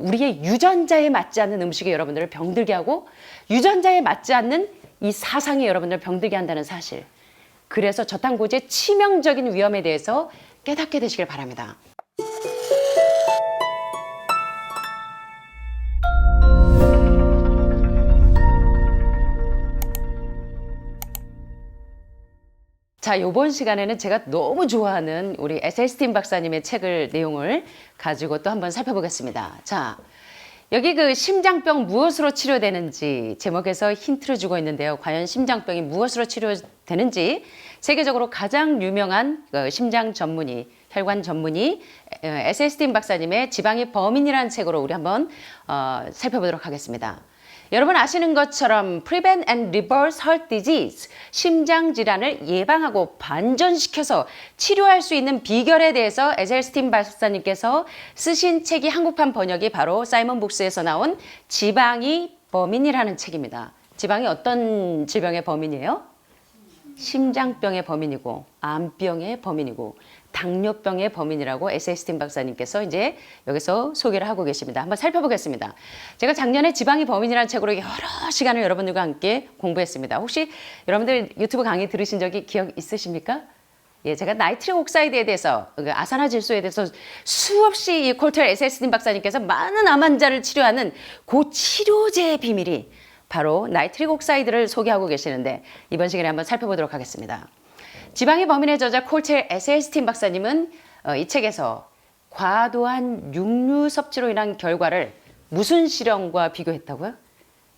우리의 유전자에 맞지 않는 음식이 여러분들을 병들게 하고 유전자에 맞지 않는 이 사상이 여러분들을 병들게 한다는 사실. 그래서 저탄고지의 치명적인 위험에 대해서 깨닫게 되시길 바랍니다. 자, 이번 시간에는 제가 너무 좋아하는 우리 에셀스틴 박사님의 책을 내용을 가지고 또 한번 살펴보겠습니다. 자, 여기 그 심장병 무엇으로 치료되는지 제목에서 힌트를 주고 있는데요. 과연 심장병이 무엇으로 치료되는지 세계적으로 가장 유명한 심장 전문의, 혈관 전문의 에셀스틴 박사님의 지방의 범인이라는 책으로 우리 한번 살펴보도록 하겠습니다. 여러분 아시는 것처럼 Prevent and Reverse Heart Disease, 심장 질환을 예방하고 반전시켜서 치료할 수 있는 비결에 대해서 에셀스틴 박사님께서 쓰신 책이 한국판 번역이 바로 사이먼 북스에서 나온 지방이 범인이라는 책입니다. 지방이 어떤 질병의 범인이에요? 심장병의 범인이고, 암병의 범인이고, 당뇨병의 범인이라고 에셀스틴 박사님께서 이제 여기서 소개를 하고 계십니다. 한번 살펴보겠습니다. 제가 작년에 지방이 범인이라는 책으로 여러 시간을 여러분들과 함께 공부했습니다. 혹시 여러분들 유튜브 강의 들으신 적이 기억 있으십니까? 예, 제가 나이트릭 옥사이드에 대해서, 아산화질소에 대해서 수없이 이 콜트 에셀스틴 박사님께서 많은 암 환자를 치료하는 그 치료제의 비밀이 바로 나이트릭 옥사이드를 소개하고 계시는데 이번 시간에 한번 살펴보도록 하겠습니다. 지방의 범인의 저자 콜트 에셀스틴 박사님은 이 책에서 과도한 육류 섭취로 인한 결과를 무슨 실험과 비교했다고요?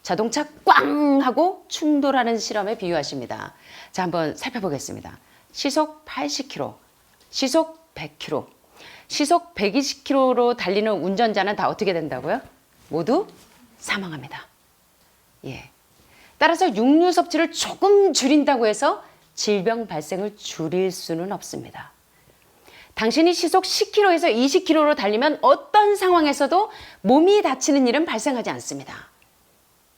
자동차 꽝 하고 충돌하는 실험에 비유하십니다. 자, 한번 살펴보겠습니다. 시속 80km, 시속 100km, 시속 120km로 달리는 운전자는 다 어떻게 된다고요? 모두 사망합니다. 예. 따라서 육류 섭취를 조금 줄인다고 해서 질병 발생을 줄일 수는 없습니다. 당신이 시속 10km에서 20km로 달리면 어떤 상황에서도 몸이 다치는 일은 발생하지 않습니다.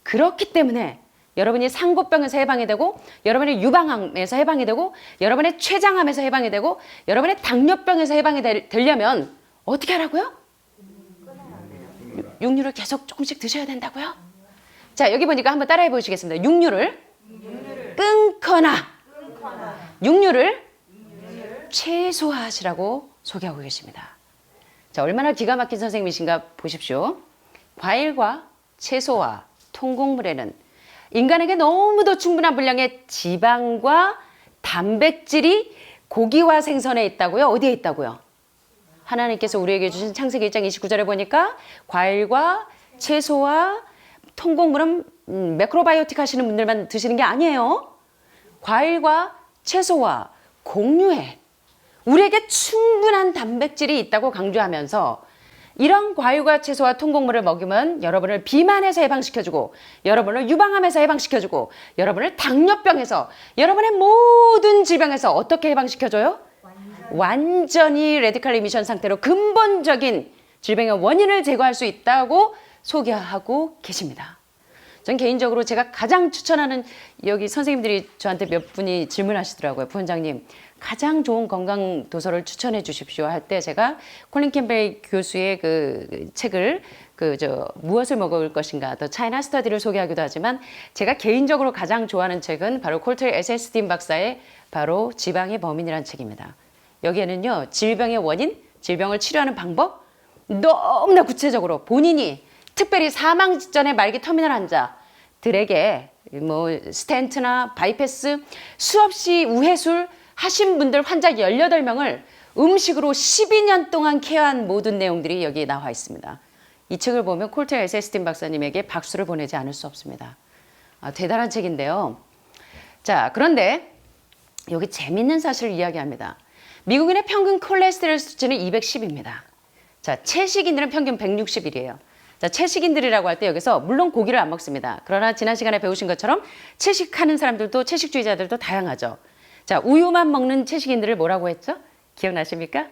그렇기 때문에 여러분이 상고병에서 해방이 되고, 여러분의 유방암에서 해방이 되고, 여러분의 췌장암에서 해방이 되고, 여러분의 당뇨병에서 해방이 되려면 어떻게 하라고요? 육류를 계속 조금씩 드셔야 된다고요? 자, 여기 보니까 한번 따라해 보시겠습니다. 육류를 끊거나 육류를 최소화하시라고 소개하고 계십니다. 자, 얼마나 기가 막힌 선생님이신가 보십시오. 과일과 채소와 통곡물에는 인간에게 너무도 충분한 분량의 지방과 단백질이 고기와 생선에 있다고요? 어디에 있다고요? 하나님께서 우리에게 주신 창세기 1장 29절에 보니까 과일과 채소와 통곡물은 매크로바이오틱 하시는 분들만 드시는 게 아니에요. 과일과 채소와 곡류에 우리에게 충분한 단백질이 있다고 강조하면서 이런 과일과 채소와 통곡물을 먹으면 여러분을 비만에서 해방시켜주고, 여러분을 유방암에서 해방시켜주고, 여러분을 당뇨병에서, 여러분의 모든 질병에서 어떻게 해방시켜줘요? 완전히 레디컬 리미션 상태로 근본적인 질병의 원인을 제거할 수 있다고 소개하고 계십니다. 전 개인적으로 제가 가장 추천하는, 여기 선생님들이 저한테 몇 분이 질문하시더라고요. 부원장님, 가장 좋은 건강 도서를 추천해 주십시오 할 때 제가 콜린 캠벨 교수의 그 책을 무엇을 먹을 것인가, 더 차이나 스터디를 소개하기도 하지만 제가 개인적으로 가장 좋아하는 책은 바로 콜트 에셀스틴 박사의 바로 지방의 범인이라는 책입니다. 여기에는요, 질병의 원인, 질병을 치료하는 방법, 너무나 구체적으로 본인이 특별히 사망 직전의 말기 터미널 환자들에게 스텐트나 바이패스 수없이 우회술 하신 분들 환자 18명을 음식으로 12년 동안 케어한 모든 내용들이 여기에 나와 있습니다. 이 책을 보면 콜트 에셀스틴 박사님에게 박수를 보내지 않을 수 없습니다. 대단한 책인데요. 자, 그런데 여기 재밌는 사실을 이야기합니다. 미국인의 평균 콜레스테롤 수치는 210입니다. 자, 채식인들은 평균 160이에요. 자, 채식인들이라고 할 때 여기서 물론 고기를 안 먹습니다. 그러나 지난 시간에 배우신 것처럼 채식하는 사람들도, 채식주의자들도 다양하죠. 자, 우유만 먹는 채식인들을 뭐라고 했죠? 기억나십니까?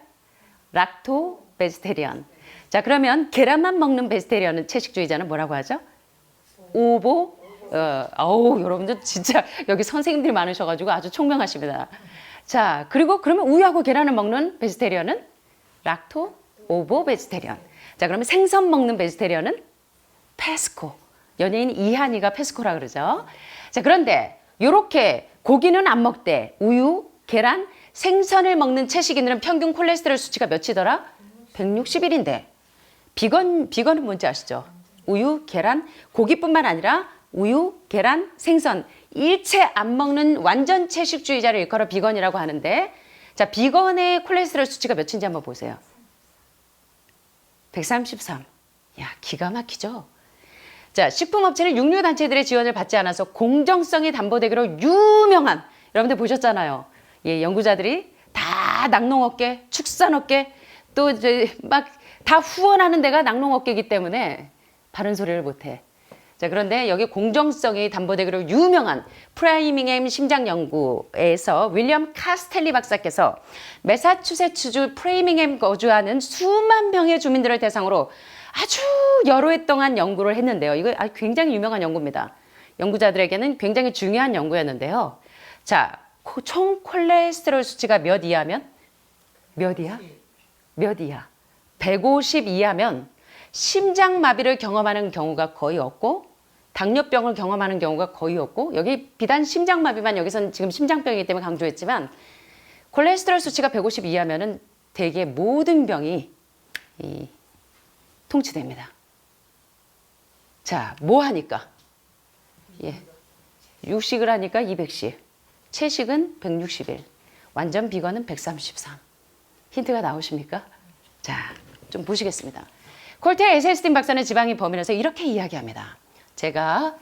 락토 베지테리언. 자, 그러면 계란만 먹는 베지테리언은, 채식주의자는 뭐라고 하죠? 오보. 여러분들 진짜 여기 선생님들이 많으셔가지고 아주 총명하십니다. 자, 그리고 그러면 우유하고 계란을 먹는 베지테리언은 락토 오보 베지테리언. 자, 그러면 생선 먹는 베지테리언은 페스코. 연예인 이한이가 페스코라 그러죠. 자, 그런데 이렇게 고기는 안 먹되 우유, 계란, 생선을 먹는 채식인들은 평균 콜레스테롤 수치가 몇이더라? 161인데 비건은 뭔지 아시죠? 우유, 계란, 고기뿐만 아니라 우유, 계란, 생선 일체 안 먹는 완전 채식주의자를 일컬어 비건이라고 하는데 자, 비건의 콜레스테롤 수치가 몇인지 한번 보세요. 133. 야, 기가 막히죠? 자, 식품업체는 육류단체들의 지원을 받지 않아서 공정성이 담보되기로 유명한 여러분들 보셨잖아요. 예, 연구자들이 다 낙농업계, 축산업계 또 막 다 후원하는 데가 낙농업계이기 때문에 바른 소리를 못해. 자, 그런데 여기 공정성이 담보되기로 유명한 프레이밍햄 심장연구에서 윌리엄 카스텔리 박사께서 매사추세츠주 프레이밍햄 거주하는 수만 명의 주민들을 대상으로 아주 여러 해 동안 연구를 했는데요. 이거 굉장히 유명한 연구입니다. 연구자들에게는 굉장히 중요한 연구였는데요. 자, 총 콜레스테롤 수치가 몇 이하면? 몇 이하? 몇 이하? 150 이하면 심장마비를 경험하는 경우가 거의 없고 당뇨병을 경험하는 경우가 거의 없고 여기 비단 심장마비만 여기서는 지금 심장병이기 때문에 강조했지만 콜레스테롤 수치가 150 이하면은 대개 모든 병이 통치됩니다. 자, 뭐 하니까? 예. 육식을 하니까 210, 채식은 161, 완전 비건은 133. 힌트가 나오십니까? 자, 좀 보시겠습니다. 콜테 에셀스틴 박사는 지방인 범인에서 이렇게 이야기합니다. 제가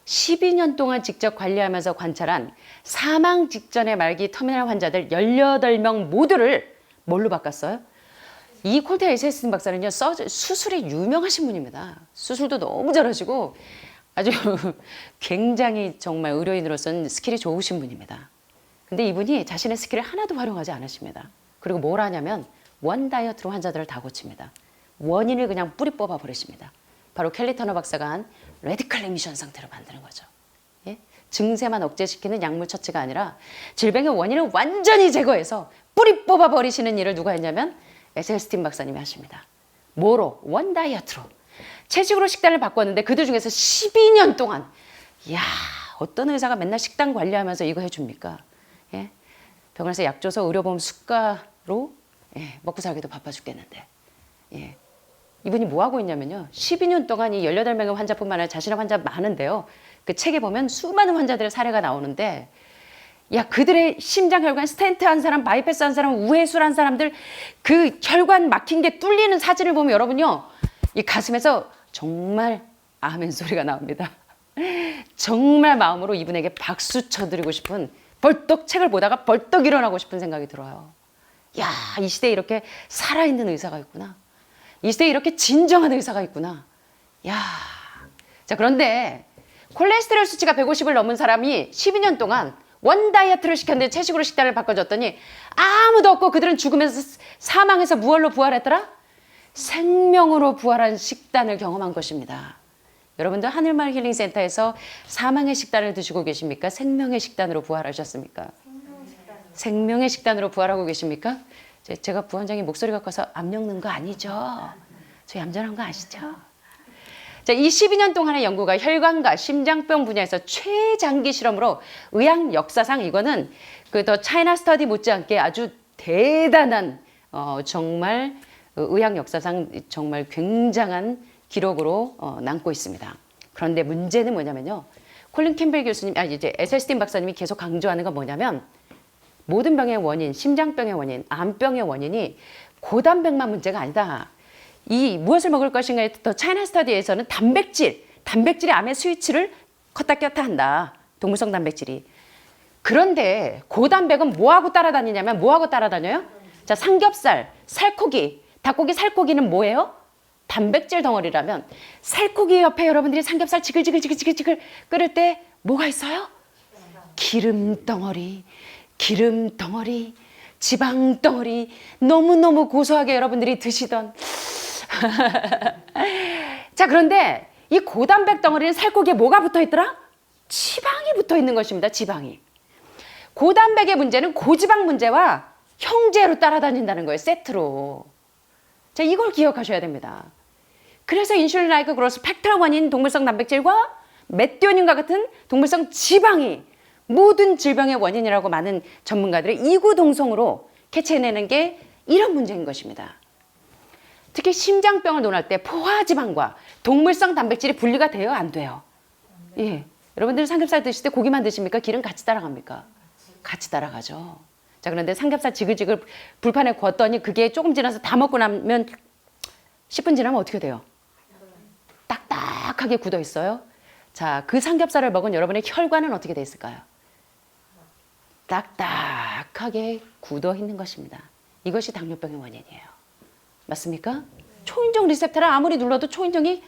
12년 동안 직접 관리하면서 관찰한 사망 직전의 말기 터미널 환자들 18명 모두를 뭘로 바꿨어요? 이 콜테 에셀스틴 박사는요, 수술에 유명하신 분입니다. 수술도 너무 잘하시고 아주 굉장히 정말 의료인으로서는 스킬이 좋으신 분입니다. 근데 이분이 자신의 스킬을 하나도 활용하지 않으십니다. 그리고 뭘 하냐면 원 다이어트로 환자들을 다 고칩니다. 원인을 그냥 뿌리 뽑아 버리십니다. 바로 켈리 터너 박사가 한 레디컬 레미션 상태로 만드는 거죠. 예? 증세만 억제시키는 약물 처치가 아니라 질병의 원인을 완전히 제거해서 뿌리 뽑아 버리시는 일을 누가 했냐면 에셀스틴 박사님이 하십니다. 뭐로? 원 다이어트로. 채식으로 식단을 바꿨는데 그들 중에서 12년 동안 이야, 어떤 의사가 맨날 식단 관리하면서 이거 해줍니까? 예? 병원에서 약 줘서 의료보험 수가로 예, 먹고 살기도 바빠 죽겠는데 예. 이분이 뭐 하고 있냐면요. 12년 동안 이 18명의 환자뿐만 아니라 자신의 환자 많은데요. 그 책에 보면 수많은 환자들의 사례가 나오는데 야, 그들의 심장 혈관 스텐트 한 사람, 바이패스 한 사람, 우회술 한 사람들 그 혈관 막힌 게 뚫리는 사진을 보면 여러분요. 이 가슴에서 정말 아멘 소리가 나옵니다. 정말 마음으로 이분에게 박수 쳐드리고 싶은 벌떡 책을 보다가 벌떡 일어나고 싶은 생각이 들어요. 야, 이 시대에 이렇게 살아있는 의사가 있구나. 이 시대에 이렇게 진정한 의사가 있구나. 야, 자, 그런데 콜레스테롤 수치가 150을 넘은 사람이 12년 동안 원 다이어트를 시켰는데 채식으로 식단을 바꿔줬더니 아무도 없고 그들은 죽으면서 사망해서 무얼로 부활했더라? 생명으로 부활한 식단을 경험한 것입니다. 여러분들 하늘마을 힐링센터에서 사망의 식단을 드시고 계십니까? 생명의 식단으로 부활하셨습니까? 생명의 식단으로 부활하고 계십니까? 제가 부원장님 목소리가 커서 암 엮는 거 아니죠? 저 얌전한 거 아시죠? 자, 이 12년 동안의 연구가 혈관과 심장병 분야에서 최장기 실험으로 의학 역사상 이거는 그 더 차이나 스터디 못지않게 아주 대단한 정말 의학 역사상 정말 굉장한 기록으로 남고 있습니다. 그런데 문제는 뭐냐면요. 콜린 캠벨 교수님, 이제 에셀스틴 박사님이 계속 강조하는 건 뭐냐면 모든 병의 원인, 심장병의 원인, 암병의 원인이 고단백만 문제가 아니다. 이 무엇을 먹을 것인가에 더 차이나 스터디에서는 단백질이 암의 스위치를 컸다 꼈다 한다. 동물성 단백질이. 그런데 고단백은 뭐하고 따라다니냐면 뭐하고 따라다녀요? 자, 삼겹살, 살코기, 닭고기, 살코기는 뭐예요? 단백질 덩어리라면 살코기 옆에 여러분들이 삼겹살 지글지글 끓일 때 뭐가 있어요? 기름 덩어리, 지방 덩어리, 너무너무 고소하게 여러분들이 드시던 자, 그런데 이 고단백 덩어리는 살코기에 뭐가 붙어 있더라? 지방이 붙어 있는 것입니다. 지방이. 고단백의 문제는 고지방 문제와 형제로 따라다닌다는 거예요. 세트로. 자, 이걸 기억하셔야 됩니다. 그래서 인슐린 라이크 그로스 팩터 원인 동물성 단백질과 메티오닌과 같은 동물성 지방이 모든 질병의 원인이라고 많은 전문가들이 이구동성으로 캐치해내는 게 이런 문제인 것입니다. 특히 심장병을 논할 때 포화지방과 동물성 단백질이 분리가 돼요? 안 돼요? 예. 여러분들 삼겹살 드실 때 고기만 드십니까? 기름 같이 따라갑니까? 같이 따라가죠. 자, 그런데 삼겹살 지글지글 불판에 구웠더니 그게 조금 지나서 다 먹고 나면 10분 지나면 어떻게 돼요? 딱딱하게 굳어 있어요. 자, 그 삼겹살을 먹은 여러분의 혈관은 어떻게 돼 있을까요? 딱딱하게 굳어 있는 것입니다. 이것이 당뇨병의 원인이에요. 맞습니까? 초인종 리셉터를 아무리 눌러도 초인종이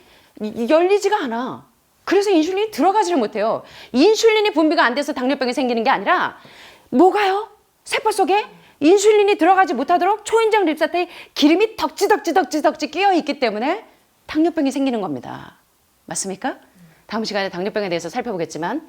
열리지가 않아. 그래서 인슐린이 들어가지를 못해요. 인슐린이 분비가 안 돼서 당뇨병이 생기는 게 아니라 뭐가요? 세포 속에 인슐린이 들어가지 못하도록 초인종 리셉터에 기름이 덕지덕지 끼어 있기 때문에 당뇨병이 생기는 겁니다. 맞습니까? 다음 시간에 당뇨병에 대해서 살펴보겠지만,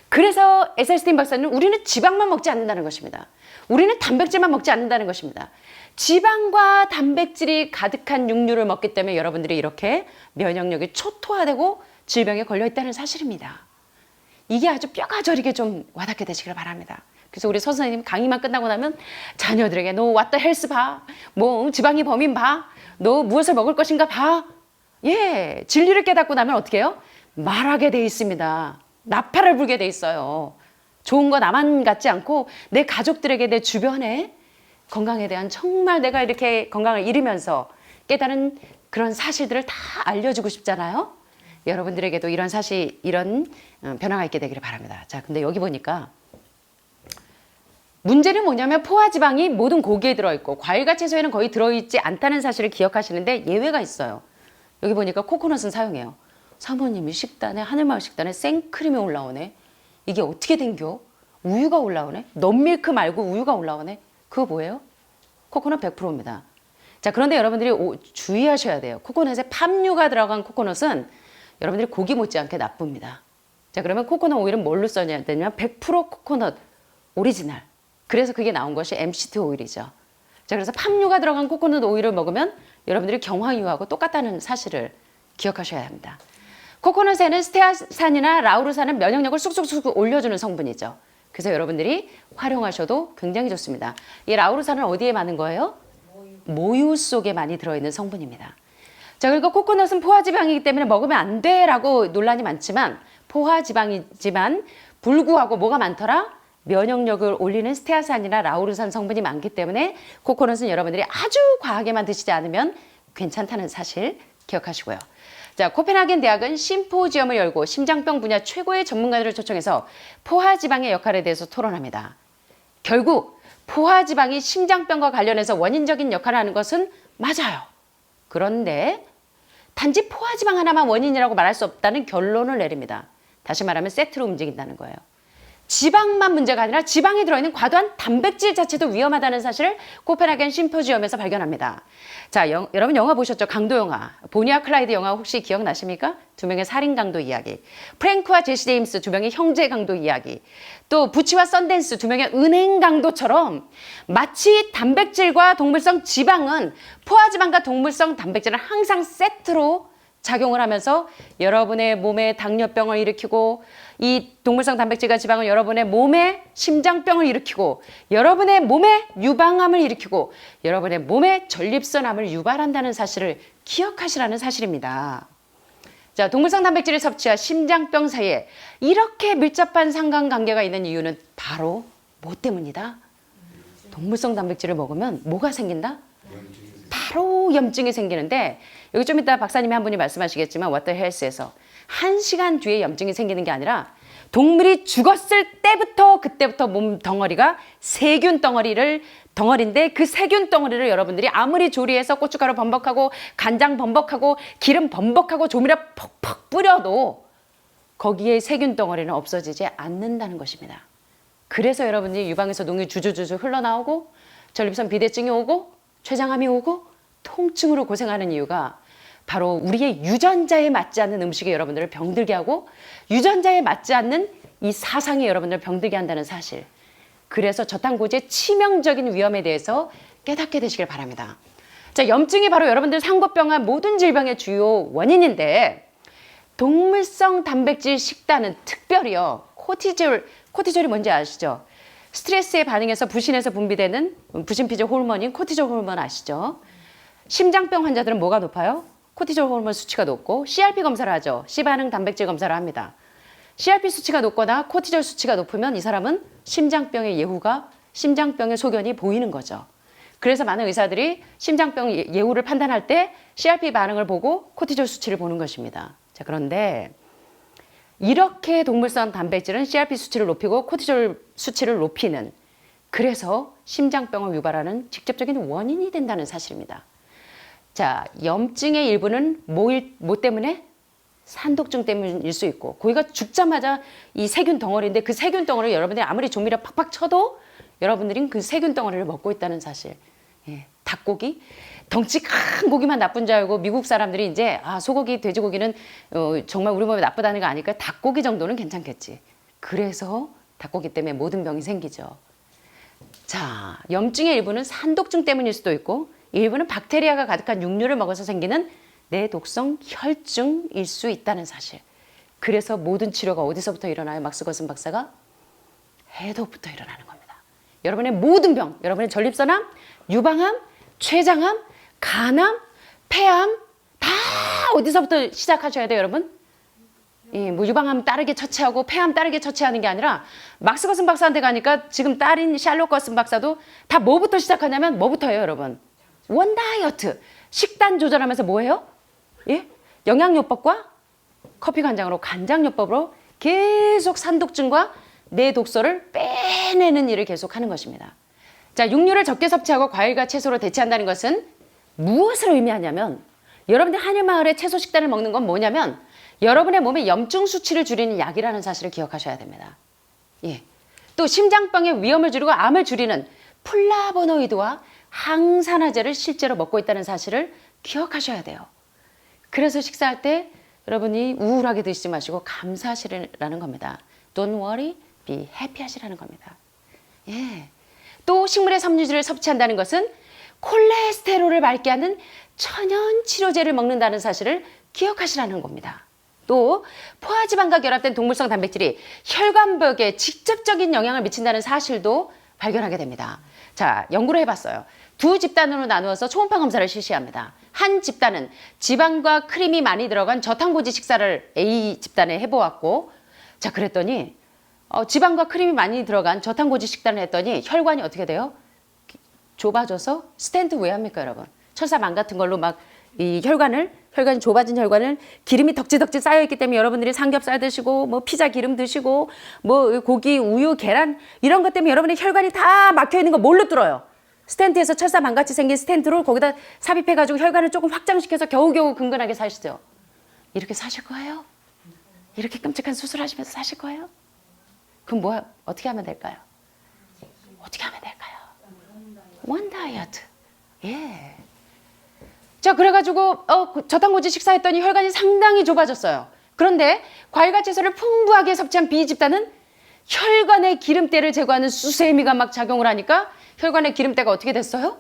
그래서 에셀스틴 박사는 우리는 지방만 먹지 않는다는 것입니다. 우리는 단백질만 먹지 않는다는 것입니다. 지방과 단백질이 가득한 육류를 먹기 때문에 여러분들이 이렇게 면역력이 초토화되고 질병에 걸려 있다는 사실입니다. 이게 아주 뼈가 저리게 좀 와닿게 되시길 바랍니다. 그래서 우리 선생님 강의만 끝나고 나면 자녀들에게 너 왓더 헬스 봐, 뭐 지방이 범인 봐, 너 무엇을 먹을 것인가 봐. 예, 진리를 깨닫고 나면 어떻게 해요? 말하게 돼 있습니다. 나팔을 불게 돼 있어요. 좋은 거 나만 갖지 않고 내 가족들에게, 내 주변에 건강에 대한 정말 내가 이렇게 건강을 잃으면서 깨달은 그런 사실들을 다 알려주고 싶잖아요. 여러분들에게도 이런 사실, 이런 변화가 있게 되기를 바랍니다. 자, 근데 여기 보니까 문제는 뭐냐면 포화지방이 모든 고기에 들어있고 과일과 채소에는 거의 들어있지 않다는 사실을 기억하시는데 예외가 있어요. 여기 보니까 코코넛은 사용해요. 사모님이 식단에, 하늘마을 식단에 생크림이 올라오네. 이게 어떻게 된겨? 우유가 올라오네. 넛밀크 말고 우유가 올라오네. 그거 뭐예요? 코코넛 100%입니다. 자, 그런데 여러분들이 주의하셔야 돼요. 코코넛에 팜유가 들어간 코코넛은 여러분들이 고기 못지않게 나쁩니다. 자, 그러면 코코넛 오일은 뭘로 써야 되냐면 100% 코코넛 오리지널. 그래서 그게 나온 것이 MCT 오일이죠. 자, 그래서 팜유가 들어간 코코넛 오일을 먹으면 여러분들이 경화유하고 똑같다는 사실을 기억하셔야 합니다. 코코넛에는 스테아산이나 라우르산은 면역력을 쑥쑥쑥 올려주는 성분이죠. 그래서 여러분들이 활용하셔도 굉장히 좋습니다. 이 라우르산은 어디에 많은 거예요? 모유 속에 많이 들어있는 성분입니다. 자, 그리고 코코넛은 포화지방이기 때문에 먹으면 안 돼라고 논란이 많지만 포화지방이지만 불구하고 뭐가 많더라? 면역력을 올리는 스테아산이나 라우르산 성분이 많기 때문에 코코넛은 여러분들이 아주 과하게만 드시지 않으면 괜찮다는 사실 기억하시고요. 자, 코펜하겐 대학은 심포지엄을 열고 심장병 분야 최고의 전문가들을 초청해서 포화지방의 역할에 대해서 토론합니다. 결국 포화지방이 심장병과 관련해서 원인적인 역할을 하는 것은 맞아요. 그런데 단지 포화지방 하나만 원인이라고 말할 수 없다는 결론을 내립니다. 다시 말하면 세트로 움직인다는 거예요. 지방만 문제가 아니라 지방에 들어있는 과도한 단백질 자체도 위험하다는 사실을 코펜하겐 심포지엄에서 발견합니다. 자, 여러분 영화 보셨죠? 강도 영화. 보니와 클라이드 영화 혹시 기억나십니까? 두 명의 살인 강도 이야기. 프랭크와 제시 제임스 두 명의 형제 강도 이야기. 또 부치와 썬댄스 두 명의 은행 강도처럼 마치 단백질과 동물성 지방은 포화지방과 동물성 단백질은 항상 세트로 작용을 하면서 여러분의 몸에 당뇨병을 일으키고 이 동물성 단백질과 지방은 여러분의 몸에 심장병을 일으키고 여러분의 몸에 유방암을 일으키고 여러분의 몸에 전립선암을 유발한다는 사실을 기억하시라는 사실입니다. 자, 동물성 단백질을 섭취와 심장병 사이에 이렇게 밀접한 상관관계가 있는 이유는 바로 뭐 때문이다? 동물성 단백질을 먹으면 뭐가 생긴다? 바로 염증이 생기는데 여기 좀 이따 박사님이 한 분이 말씀하시겠지만 왓더 헬스에서 1시간 뒤에 염증이 생기는 게 아니라 동물이 죽었을 때부터 그때부터 몸 덩어리가 세균 덩어리인데 그 세균 덩어리를 여러분들이 아무리 조리해서 고춧가루 범벅하고 간장 범벅하고 기름 범벅하고 조미료 퍽퍽 뿌려도 거기에 세균 덩어리는 없어지지 않는다는 것입니다. 그래서 여러분들이 유방에서 농이 주주주주 흘러나오고 전립선 비대증이 오고 췌장암이 오고 통증으로 고생하는 이유가 바로 우리의 유전자에 맞지 않는 음식이 여러분들을 병들게 하고 유전자에 맞지 않는 이 사상이 여러분들을 병들게 한다는 사실. 그래서 저탄고지의 치명적인 위험에 대해서 깨닫게 되시길 바랍니다. 자, 염증이 바로 여러분들 상고병과 모든 질병의 주요 원인인데 동물성 단백질 식단은 특별히요. 코티졸이 뭔지 아시죠? 스트레스에 반응해서 부신에서 분비되는 부신피질 호르몬인 코티졸 호르몬 아시죠? 심장병 환자들은 뭐가 높아요? 코티졸 호르몬 수치가 높고 CRP 검사를 하죠. C반응 단백질 검사를 합니다. CRP 수치가 높거나 코티졸 수치가 높으면 이 사람은 심장병의 예후가 심장병의 소견이 보이는 거죠. 그래서 많은 의사들이 심장병 예후를 판단할 때 CRP 반응을 보고 코티졸 수치를 보는 것입니다. 자, 그런데 이렇게 동물성 단백질은 CRP 수치를 높이고 코티졸 수치를 높이는 그래서 심장병을 유발하는 직접적인 원인이 된다는 사실입니다. 자, 염증의 일부는 뭐 때문에? 산독증 때문일 수 있고 고기가 죽자마자 이 세균 덩어리인데 그 세균 덩어리를 여러분들이 아무리 조미료 팍팍 쳐도 여러분들은 그 세균 덩어리를 먹고 있다는 사실. 예, 닭고기 덩치 큰 고기만 나쁜 줄 알고 미국 사람들이 이제 소고기 돼지고기는 정말 우리 몸에 나쁘다는 거 아니까 닭고기 정도는 괜찮겠지. 그래서 닭고기 때문에 모든 병이 생기죠. 자, 염증의 일부는 산독증 때문일 수도 있고 일부는 박테리아가 가득한 육류를 먹어서 생기는 내독성 혈증일 수 있다는 사실. 그래서 모든 치료가 어디서부터 일어나요? 막스 거슨 박사가? 해독부터 일어나는 겁니다. 여러분의 모든 병, 여러분의 전립선암, 유방암, 췌장암, 간암, 폐암 다 어디서부터 시작하셔야 돼요, 여러분? 뭐 유방암 따르게 처치하고 폐암 따르게 처치하는 게 아니라 막스 거슨 박사한테 가니까 지금 딸인 샬롯 거슨 박사도 다 뭐부터 시작하냐면 뭐부터예요, 여러분? 원 다이어트. 식단 조절하면서 뭐예요? 예? 영양요법과 커피 간장으로 간장요법으로 계속 산독증과 내독소를 빼내는 일을 계속하는 것입니다. 자, 육류를 적게 섭취하고 과일과 채소로 대체한다는 것은 무엇을 의미하냐면 여러분들 한일마을의 채소 식단을 먹는 건 뭐냐면 여러분의 몸의 염증 수치를 줄이는 약이라는 사실을 기억하셔야 됩니다. 예. 또 심장병의 위험을 줄이고 암을 줄이는 플라보노이드와 항산화제를 실제로 먹고 있다는 사실을 기억하셔야 돼요. 그래서 식사할 때 여러분이 우울하게 드시지 마시고 감사하시라는 겁니다. Don't worry, be happy 하시라는 겁니다. 예. 또 식물의 섬유질을 섭취한다는 것은 콜레스테롤을 맑게 하는 천연 치료제를 먹는다는 사실을 기억하시라는 겁니다. 또 포화지방과 결합된 동물성 단백질이 혈관벽에 직접적인 영향을 미친다는 사실도 발견하게 됩니다. 자, 연구를 해봤어요. 두 집단으로 나누어서 초음파 검사를 실시합니다. 한 집단은 지방과 크림이 많이 들어간 저탄고지 식사를 A 집단에 해보았고, 자, 그랬더니 지방과 크림이 많이 들어간 저탄고지 식단을 했더니 혈관이 어떻게 돼요? 좁아져서 스텐트 왜 합니까, 여러분? 철사망 같은 걸로 막 이 혈관이 좁아진 혈관을 기름이 덕지덕지 쌓여있기 때문에 여러분들이 삼겹살 드시고 뭐 피자 기름 드시고 뭐 고기, 우유, 계란 이런 것 때문에 여러분의 혈관이 다 막혀있는 거 뭘로 뚫어요? 스텐트에서 철사망같이 생긴 스텐트로 거기다 삽입해가지고 혈관을 조금 확장시켜서 겨우겨우 근근하게 사시죠. 이렇게 사실 거예요? 이렇게 끔찍한 수술하시면서 사실 거예요? 그럼 어떻게 하면 될까요? 어떻게 하면 될까요? 원 다이어트. 예. 자, 그래가지고 저탄고지 식사했더니 혈관이 상당히 좁아졌어요. 그런데 과일과 채소를 풍부하게 섭취한 B 집단은 혈관의 기름때를 제거하는 수세미가 막 작용을 하니까 혈관의 기름때가 어떻게 됐어요?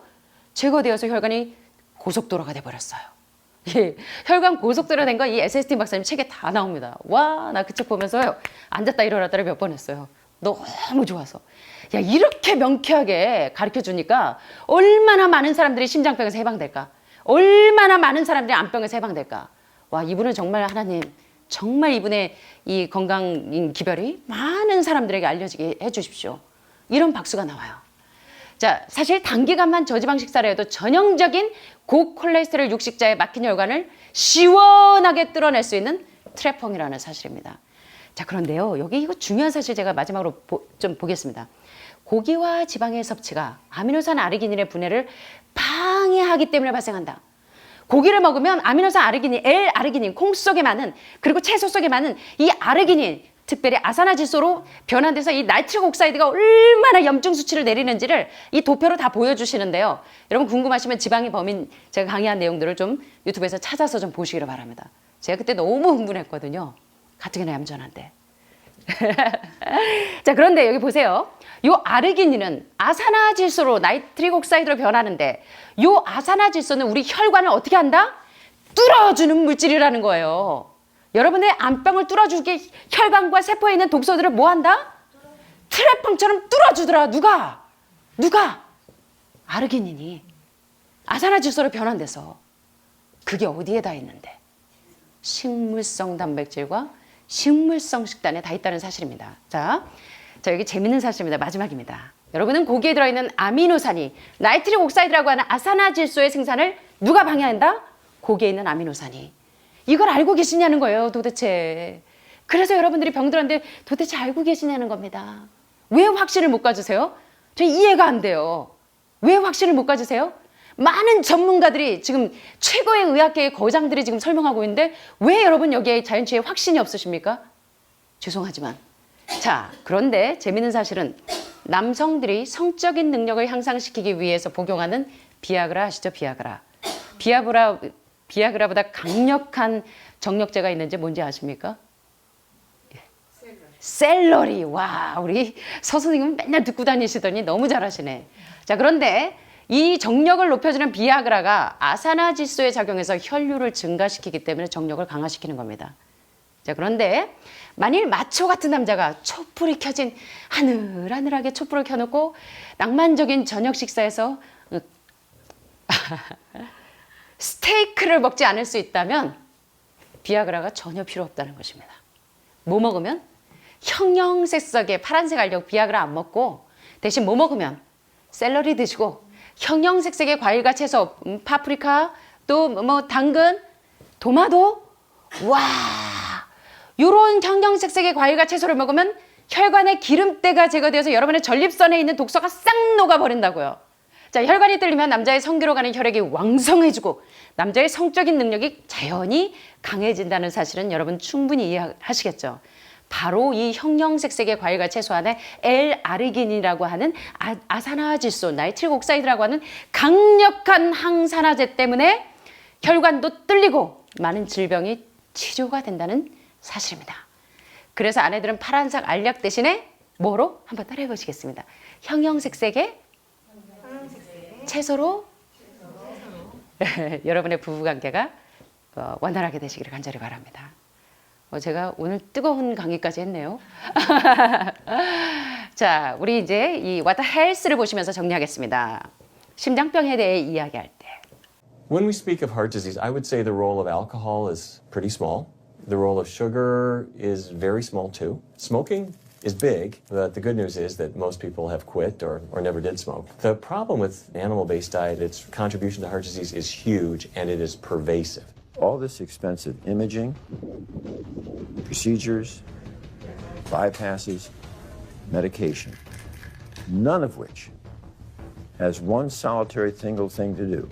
제거되어서 혈관이 고속도로가 돼버렸어요. 예, 혈관 고속도로 된 거 이 SST 박사님 책에 다 나옵니다. 와, 나 그 책 보면서요. 앉았다 일어났다를 몇 번 했어요. 너무 좋아서. 야, 이렇게 명쾌하게 가르쳐주니까 얼마나 많은 사람들이 심장병에서 해방될까? 얼마나 많은 사람들이 암병에서 해방될까? 와, 이분은 정말 하나님, 정말 이분의 이 건강 기별이 많은 사람들에게 알려지게 해주십시오. 이런 박수가 나와요. 자, 사실 단기간만 저지방 식사를 해도 전형적인 고콜레스테롤 육식자의 막힌 혈관을 시원하게 뚫어낼 수 있는 트레퐁이라는 사실입니다. 자, 그런데요, 여기 이거 중요한 사실 제가 마지막으로 좀 보겠습니다. 고기와 지방의 섭취가 아미노산 아르기닌의 분해를 방해하기 때문에 발생한다. 고기를 먹으면 아미노산 아르기닌, L-아르기닌, 콩 속에 많은 그리고 채소 속에 많은 이 아르기닌, 특별히 아산화질소로 변환돼서 이 나이트릭 옥사이드가 얼마나 염증 수치를 내리는지를 이 도표로 다 보여주시는데요. 여러분 궁금하시면 지방의 범인 제가 강의한 내용들을 좀 유튜브에서 찾아서 좀 보시기를 바랍니다. 제가 그때 너무 흥분했거든요. 가뜩이나 얌전한데. 자, 그런데 여기 보세요. 요 아르기닌은 아산화질소로 나이트릭 옥사이드로 변하는데 요 아산화질소는 우리 혈관을 어떻게 한다? 뚫어주는 물질이라는 거예요. 여러분의 안방을 뚫어주게 혈관과 세포에 있는 독소들을 뭐 한다? 트랩팡처럼 뚫어주더라. 누가? 아르기닌이 아산화질소로 변환돼서 그게 어디에 다 있는데? 식물성 단백질과 식물성 식단에 다 있다는 사실입니다. 자, 여기 재밌는 사실입니다. 마지막입니다. 여러분은 고기에 들어있는 아미노산이 나이트릭 옥사이드라고 하는 아산화질소의 생산을 누가 방해한다? 고기에 있는 아미노산이. 이걸 알고 계시냐는 거예요, 도대체. 그래서 여러분들이 병들었는데 도대체 알고 계시냐는 겁니다. 왜 확신을 못 가지세요? 저 이해가 안 돼요. 왜 확신을 못 가지세요? 많은 전문가들이 지금 최고의 의학계의 거장들이 지금 설명하고 있는데 왜 여러분 여기에 자연치유에 확신이 없으십니까? 죄송하지만. 자, 그런데 재밌는 사실은 남성들이 성적인 능력을 향상시키기 위해서 복용하는 비아그라 아시죠? 비아그라보다 강력한 정력제가 있는지 뭔지 아십니까? 샐러리. 와, 우리 서 선생님은 맨날 듣고 다니시더니 너무 잘하시네. 자, 그런데 이 정력을 높여주는 비아그라가 아산화질소에 작용해서 혈류를 증가시키기 때문에 정력을 강화시키는 겁니다. 자, 그런데 만일 마초 같은 남자가 촛불이 켜진 하늘하늘하게 촛불을 켜놓고 낭만적인 저녁 식사에서 스테이크를 먹지 않을 수 있다면 비아그라가 전혀 필요 없다는 것입니다. 뭐 먹으면? 형형색색의 파란색 알력 비아그라 안 먹고 대신 뭐 먹으면? 샐러리 드시고 형형색색의 과일과 채소, 파프리카, 또 뭐 당근, 도마도, 와, 요런 형형색색의 과일과 채소를 먹으면 혈관의 기름때가 제거되어서 여러분의 전립선에 있는 독소가 싹 녹아버린다고요. 자, 혈관이 뚫리면 남자의 성기로 가는 혈액이 왕성해지고 남자의 성적인 능력이 자연히 강해진다는 사실은 여러분 충분히 이해하시겠죠. 바로 이 형형색색의 과일과 채소 안에 L-아르기닌이라고 하는 아산화질소, 나이트릭 옥사이드라고 하는 강력한 항산화제 때문에 혈관도 뚫리고 많은 질병이 치료가 된다는 사실입니다. 그래서 아내들은 파란색 알약 대신에 뭐로? 한번 따라해 보시겠습니다. 형형색색의 채소로 여러분의 부부관계가 원활하게 되시기를 간절히 바랍니다. 제가 오늘 뜨거운 강의까지 했네요. 자, 우리 이제 이 What the Health를 보시면서 정리하겠습니다. 심장병에 대해 이야기할 때. When we speak of heart disease, I would say the role of alcohol is pretty small. The role of sugar is very small too. Smoking is big, but the good news is that most people have quit or never did smoke. The problem with animal-based diet, its contribution to heart disease is huge and it is pervasive. All this expensive imaging, procedures, bypasses, medication, none of which has one solitary single thing to do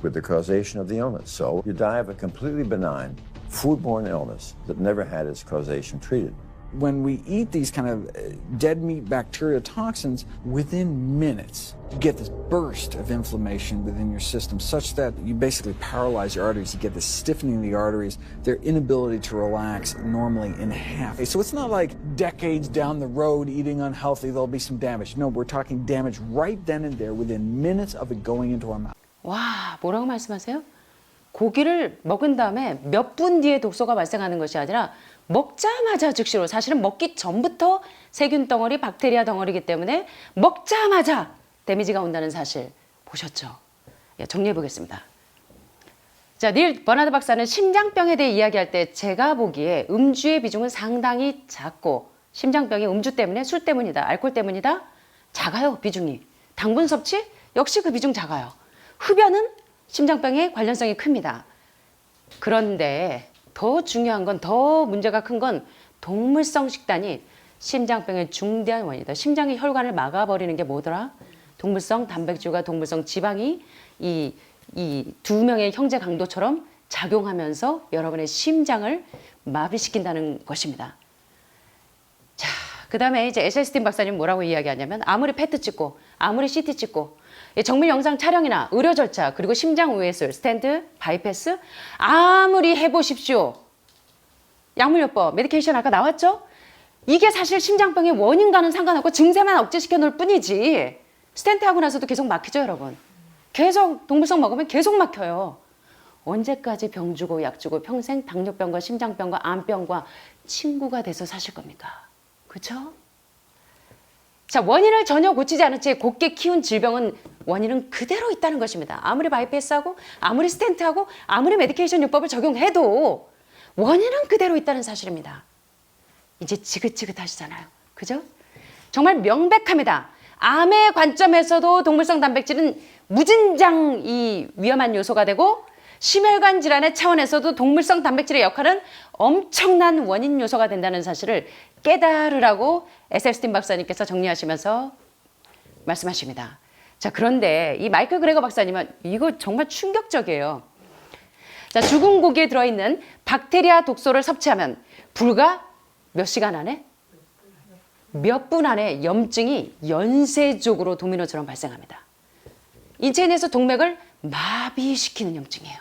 with the causation of the illness. So you die of a completely benign foodborne illness that never had its causation treated. When we eat these kind of dead meat bacteria toxins, within minutes, you get this burst of inflammation within your system such that you basically paralyze your arteries. You get this stiffening of the arteries, their inability to relax normally in half. So it's not like decades down the road eating unhealthy, there'll be some damage. No, we're talking damage right then and there within minutes of it going into our mouth. 와, 뭐라고 말씀하세요? 고기를 먹은 다음에 몇 분 뒤에 독소가 발생하는 것이 아니라 먹자마자 즉시로, 사실은 먹기 전부터 세균 덩어리, 박테리아 덩어리이기 때문에 먹자마자 데미지가 온다는 사실 보셨죠? 예, 정리해 보겠습니다. 자, 닐 버나드 박사는 심장병에 대해 이야기할 때 제가 보기에 음주의 비중은 상당히 작고, 심장병이 음주 때문에, 술 때문이다, 알코올 때문이다? 작아요, 비중이. 당분 섭취? 역시 그 비중 작아요. 흡연은 심장병에 관련성이 큽니다. 그런데 더 중요한 건, 더 문제가 큰 건 동물성 식단이 심장병의 중대한 원인이다. 심장의 혈관을 막아버리는 게 뭐더라? 동물성 단백질과 동물성 지방이 이 두 명의 형제 강도처럼 작용하면서 여러분의 심장을 마비시킨다는 것입니다. 자, 그 다음에 이제 에셀스틴 박사님 뭐라고 이야기하냐면, 아무리 페트 찍고, 아무리 CT 찍고, 정밀 영상 촬영이나 의료 절차, 그리고 심장 우회술, 스탠드, 바이패스 아무리 해보십시오. 약물요법, 메디케이션 아까 나왔죠? 이게 사실 심장병의 원인과는 상관없고 증세만 억제시켜 놓을 뿐이지 스텐트 하고 나서도 계속 막히죠, 여러분. 계속 동물성 먹으면 계속 막혀요. 언제까지 병 주고 약 주고 평생 당뇨병과 심장병과 암병과 친구가 돼서 사실 겁니까? 그렇죠? 자, 원인을 전혀 고치지 않은 채 곱게 키운 질병은 원인은 그대로 있다는 것입니다. 아무리 바이패스하고 아무리 스텐트하고 아무리 메디케이션 요법을 적용해도 원인은 그대로 있다는 사실입니다. 이제 지긋지긋하시잖아요. 그죠? 정말 명백합니다. 암의 관점에서도 동물성 단백질은 무진장 이 위험한 요소가 되고 심혈관 질환의 차원에서도 동물성 단백질의 역할은 엄청난 원인 요소가 된다는 사실을 깨달으라고 에셀스틴 박사님께서 정리하시면서 말씀하십니다. 자, 그런데 이 마이클 그레거 박사님은 이거 정말 충격적이에요. 자, 죽은 고기에 들어있는 박테리아 독소를 섭취하면 불과 몇 시간 안에? 몇 분 안에 염증이 연쇄적으로 도미노처럼 발생합니다. 인체 내에서 동맥을 마비시키는 염증이에요.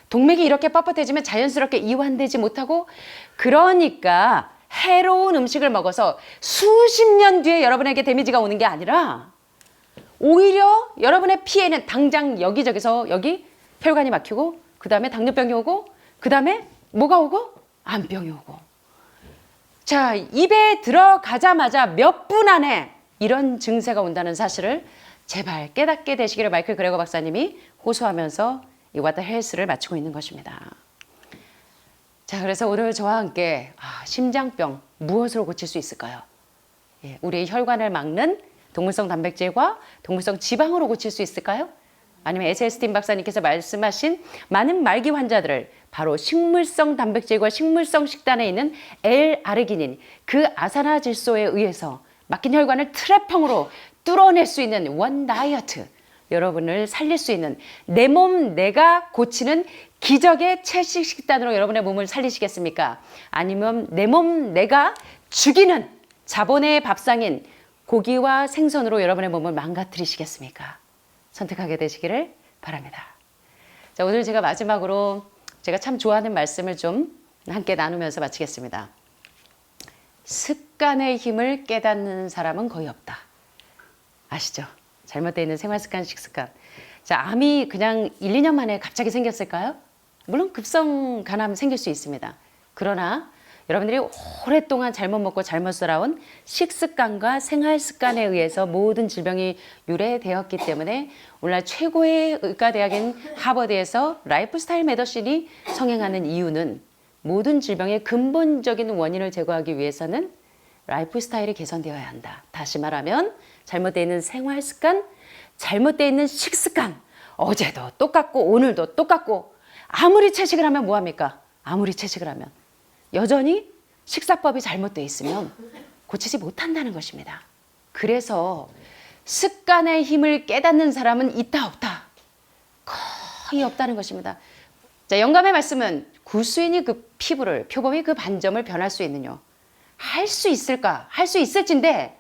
동맥이 이렇게 뻣뻣해지면 자연스럽게 이완되지 못하고 그러니까 해로운 음식을 먹어서 수십 년 뒤에 여러분에게 데미지가 오는 게 아니라 오히려 여러분의 피해는 당장 여기저기서 여기 혈관이 막히고 그 다음에 당뇨병이 오고 그 다음에 뭐가 오고? 암병이 오고. 자, 입에 들어가자마자 몇 분 안에 이런 증세가 온다는 사실을 제발 깨닫게 되시기를 마이클 그레거 박사님이 호소하면서 이 What the Health를 마치고 있는 것입니다. 자, 그래서 오늘 저와 함께 심장병 무엇으로 고칠 수 있을까요? 예, 우리의 혈관을 막는 동물성 단백질과 동물성 지방으로 고칠 수 있을까요? 아니면 에셀스틴 박사님께서 말씀하신 많은 말기 환자들을 바로 식물성 단백질과 식물성 식단에 있는 L-아르기닌 그 아산화질소에 의해서 막힌 혈관을 트랩형으로 뚫어낼 수 있는 원 다이어트, 여러분을 살릴 수 있는 내 몸 내가 고치는 기적의 채식 식단으로 여러분의 몸을 살리시겠습니까? 아니면 내 몸 내가 죽이는 자본의 밥상인 고기와 생선으로 여러분의 몸을 망가뜨리시겠습니까? 선택하게 되시기를 바랍니다. 자, 오늘 제가 마지막으로 제가 참 좋아하는 말씀을 좀 함께 나누면서 마치겠습니다. 습관의 힘을 깨닫는 사람은 거의 없다. 아시죠? 잘못되어 있는 생활습관, 식습관. 자, 암이 그냥 1, 2년 만에 갑자기 생겼을까요? 물론 급성 간암 생길 수 있습니다. 그러나 여러분들이 오랫동안 잘못 먹고 잘못 살아온 식습관과 생활습관에 의해서 모든 질병이 유래되었기 때문에 오늘날 최고의 의과대학인 하버드에서 라이프스타일 메더신이 성행하는 이유는 모든 질병의 근본적인 원인을 제거하기 위해서는 라이프스타일이 개선되어야 한다. 다시 말하면 잘못되어 있는 생활습관, 잘못되어 있는 식습관, 어제도 똑같고 오늘도 똑같고 아무리 채식을 하면 뭐합니까? 아무리 채식을 하면 여전히 식사법이 잘못되어 있으면 고치지 못한다는 것입니다. 그래서 습관의 힘을 깨닫는 사람은 있다 없다? 거의 없다는 것입니다. 자, 영감의 말씀은 구수인이 그 피부를, 표범이 그 반점을 변할 수 있느냐? 할 수 있을까? 할 수 있을진데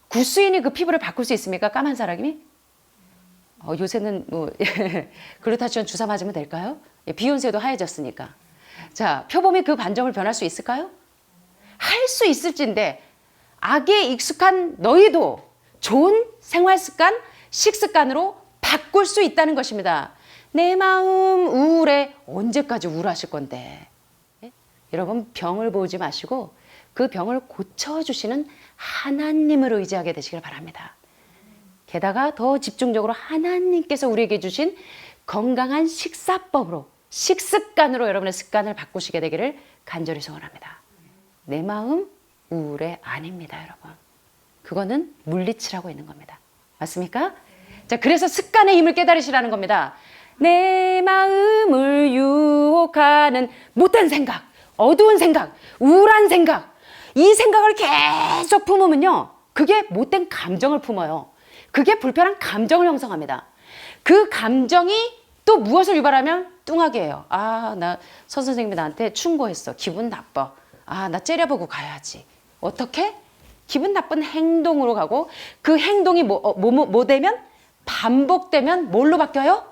구수인이 그 피부를 바꿀 수 있습니까? 까만 사람이? 요새는 뭐 글루타치온 주사 맞으면 될까요? 비욘세도 하얘졌으니까. 자, 표범이 그 반점을 변할 수 있을까요? 할 수 있을진데 악에 익숙한 너희도 좋은 생활습관, 식습관으로 바꿀 수 있다는 것입니다. 내 마음 우울해. 언제까지 우울하실 건데? 예? 여러분 병을 보지 마시고 그 병을 고쳐주시는 하나님을 의지하게 되시길 바랍니다. 게다가 더 집중적으로 하나님께서 우리에게 주신 건강한 식사법으로 식습관으로 여러분의 습관을 바꾸시게 되기를 간절히 소원합니다. 내 마음 우울해 아닙니다, 여러분. 그거는 물리치라고 있는 겁니다. 맞습니까? 자, 그래서 습관의 힘을 깨달으시라는 겁니다. 내 마음을 유혹하는 못된 생각, 어두운 생각, 우울한 생각, 이 생각을 계속 품으면요, 그게 못된 감정을 품어요. 그게 불편한 감정을 형성합니다. 그 감정이 또 무엇을 유발하면 뚱하게예요. 나 선생님이 나한테 충고했어. 기분 나빠. 나 째려보고 가야지. 어떻게? 기분 나쁜 행동으로 가고 그 행동이 뭐 되면? 반복되면 뭘로 바뀌어요?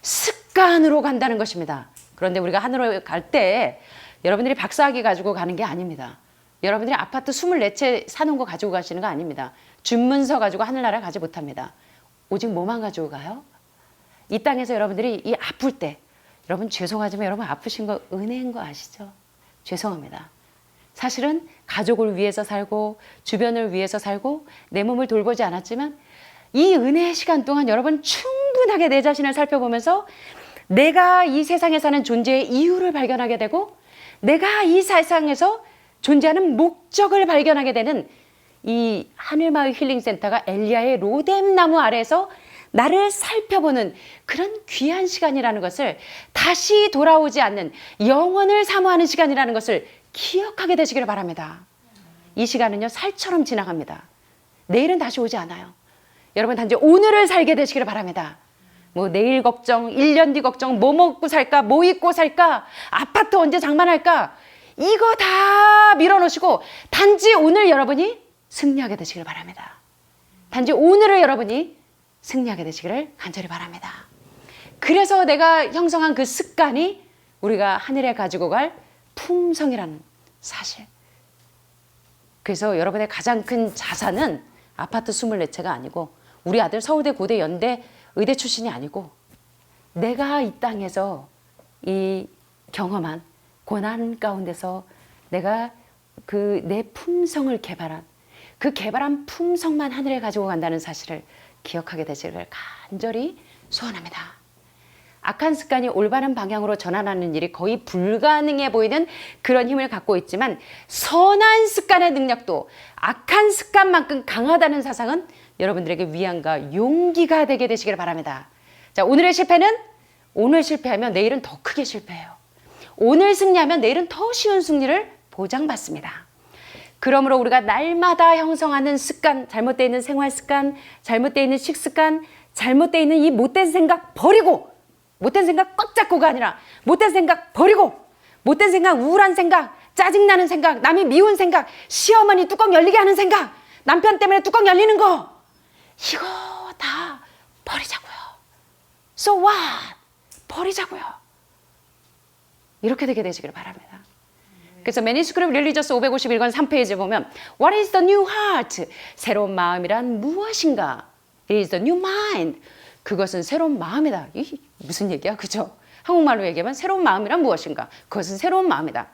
습관으로 간다는 것입니다. 그런데 우리가 하늘로 갈 때 여러분들이 박사학위 가지고 가는 게 아닙니다. 여러분들이 아파트 24채 사놓은 거 가지고 가시는 거 아닙니다. 주문서 가지고 하늘나라 가지 못합니다. 오직 뭐만 가지고 가요? 이 땅에서 여러분들이 이 아플 때, 여러분 죄송하지만 여러분 아프신 거 은혜인 거 아시죠? 죄송합니다. 사실은 가족을 위해서 살고 주변을 위해서 살고 내 몸을 돌보지 않았지만 이 은혜의 시간 동안 여러분 충분하게 내 자신을 살펴보면서 내가 이 세상에 사는 존재의 이유를 발견하게 되고 내가 이 세상에서 존재하는 목적을 발견하게 되는 이 하늘마을 힐링센터가 엘리야의 로뎀나무 아래에서 나를 살펴보는 그런 귀한 시간이라는 것을 다시 돌아오지 않는 영원을 사모하는 시간이라는 것을 기억하게 되시기를 바랍니다. 이 시간은요 살처럼 지나갑니다. 내일은 다시 오지 않아요. 여러분 단지 오늘을 살게 되시기를 바랍니다. 뭐 내일 걱정, 1년 뒤 걱정, 뭐 먹고 살까, 뭐 입고 살까, 아파트 언제 장만할까 이거 다 밀어놓으시고 단지 오늘 여러분이 승리하게 되시기를 바랍니다. 단지 오늘을 여러분이 승리하게 되시기를 간절히 바랍니다. 그래서 내가 형성한 그 습관이 우리가 하늘에 가지고 갈 품성이라는 사실. 그래서 여러분의 가장 큰 자산은 아파트 24채가 아니고 우리 아들 서울대, 고대, 연대, 의대 출신이 아니고 내가 이 땅에서 이 경험한 고난 가운데서 내가 그 내 품성을 개발한 그 개발한 품성만 하늘에 가지고 간다는 사실을 기억하게 되시기를 간절히 소원합니다. 악한 습관이 올바른 방향으로 전환하는 일이 거의 불가능해 보이는 그런 힘을 갖고 있지만 선한 습관의 능력도 악한 습관만큼 강하다는 사상은 여러분들에게 위안과 용기가 되게 되시기를 바랍니다. 자, 오늘의 실패는 오늘 실패하면 내일은 더 크게 실패해요. 오늘 승리하면 내일은 더 쉬운 승리를 보장받습니다. 그러므로 우리가 날마다 형성하는 습관, 잘못되어 있는 생활 습관, 잘못되어 있는 식습관, 잘못되어 있는 이 못된 생각 버리고 못된 생각 꽉 잡고가 아니라 못된 생각 버리고 못된 생각, 우울한 생각, 짜증나는 생각, 남이 미운 생각, 시어머니 뚜껑 열리게 하는 생각, 남편 때문에 뚜껑 열리는 거 이거 다 버리자고요. So what? 버리자고요. 이렇게 되게 되시기를 바랍니다. 그래서 매니스크립트 릴리저스 551권 3페이지 보면 What is the new heart? 새로운 마음이란 무엇인가? It is the new mind. 그것은 새로운 마음이다. 이 무슨 얘기야? 그죠? 한국말로 얘기하면 새로운 마음이란 무엇인가? 그것은 새로운 마음이다.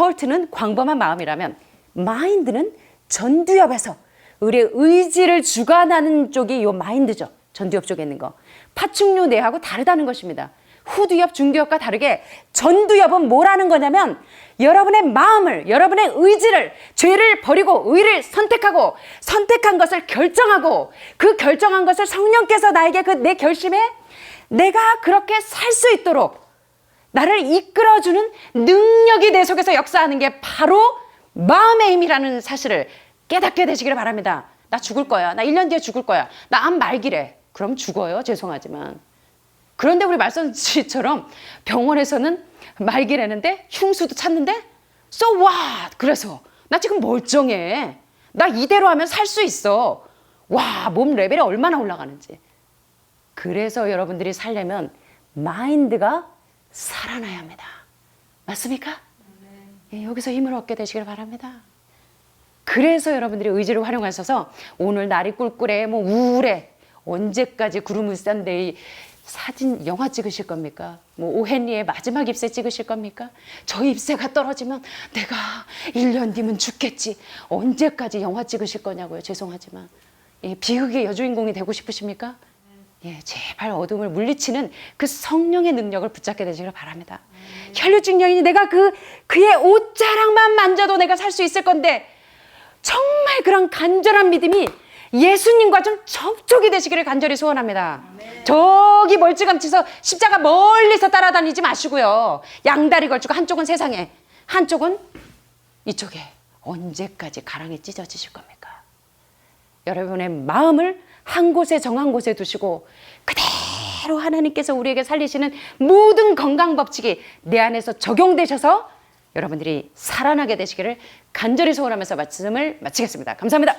heart는 광범한 마음이라면 mind는 전두엽에서 우리의 의지를 주관하는 쪽이 요 마인드죠. 전두엽 쪽에 있는 거. 파충류 뇌하고 다르다는 것입니다. 후두엽, 중두엽과 다르게 전두엽은 뭐라는 거냐면 여러분의 마음을, 여러분의 의지를, 죄를 버리고 의를 선택하고 선택한 것을 결정하고 그 결정한 것을 성령께서 나에게 그 내 결심에 내가 그렇게 살 수 있도록 나를 이끌어주는 능력이 내 속에서 역사하는 게 바로 마음의 힘이라는 사실을 깨닫게 되시기를 바랍니다. 나 죽을 거야. 나 1년 뒤에 죽을 거야. 나 암 말기래. 그럼 죽어요. 죄송하지만. 그런데 우리 말씀지처럼 병원에서는 말기라는데 흉수도 찾는데 so what? 그래서 나 지금 멀쩡해. 나 이대로 하면 살 수 있어. 와, 몸 레벨이 얼마나 올라가는지. 그래서 여러분들이 살려면 마인드가 살아나야 합니다. 맞습니까? 예, 여기서 힘을 얻게 되시길 바랍니다. 그래서 여러분들이 의지를 활용하셔서 오늘 날이 꿀꿀해, 뭐 우울해. 언제까지 구름을 싼데 사진, 영화 찍으실 겁니까? 뭐 오헨리의 마지막 ipse 찍으실 겁니까? 저 ipse가 떨어지면 내가 1년 뒤면 죽겠지. 언제까지 영화 찍으실 거냐고요. 죄송하지만. 예, 비극의 여주인공이 되고 싶으십니까? 예, 제발 어둠을 물리치는 그 성령의 능력을 붙잡게 되시길 바랍니다. 혈류증 여인이 내가 그의 옷자락만 만져도 내가 살 수 있을 건데 정말 그런 간절한 믿음이 예수님과 좀 접촉이 되시기를 간절히 소원합니다. 저기 멀찌감치서 십자가 멀리서 따라다니지 마시고요. 양다리 걸치고 한쪽은 세상에, 한쪽은 이쪽에. 언제까지 가랑이 찢어지실 겁니까? 여러분의 마음을 한 곳에 정한 곳에 두시고 그대로 하나님께서 우리에게 살리시는 모든 건강 법칙이 내 안에서 적용되셔서 여러분들이 살아나게 되시기를 간절히 소원하면서 말씀을 마치겠습니다. 감사합니다.